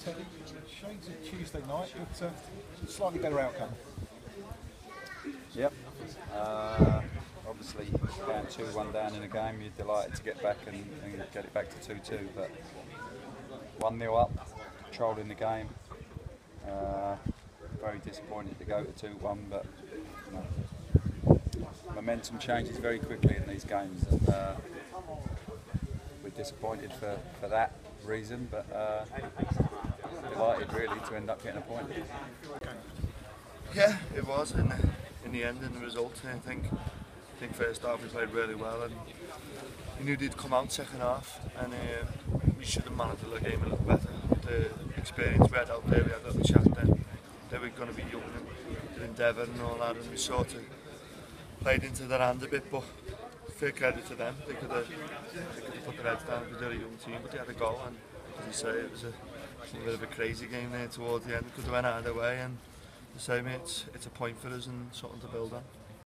Teddy, shades of Tuesday night, but slightly better outcome. Yep. Obviously, going 2-1 down in a game, you're delighted to get back and get it back to 2-2. But 1-0 up, controlling the game. Very disappointed to go to 2-1, but you know, momentum changes very quickly in these games, and we're disappointed for that reason, but delighted really to end up getting a point. Yeah, it was in the end, in the result. I think first half we played really well, and we knew they'd come out second half, and we should have managed the game a little better. The experience we had out there, we had a little chat then. They were going to be young and endeavour and all that, and we sort of played into their hand a bit, but fair credit to them. They could have put their heads down because they're a young team, but they had a goal, and as you say, it was a bit of a crazy game there towards the end. It could have went either way, and the same, it's a point for us and something to build on.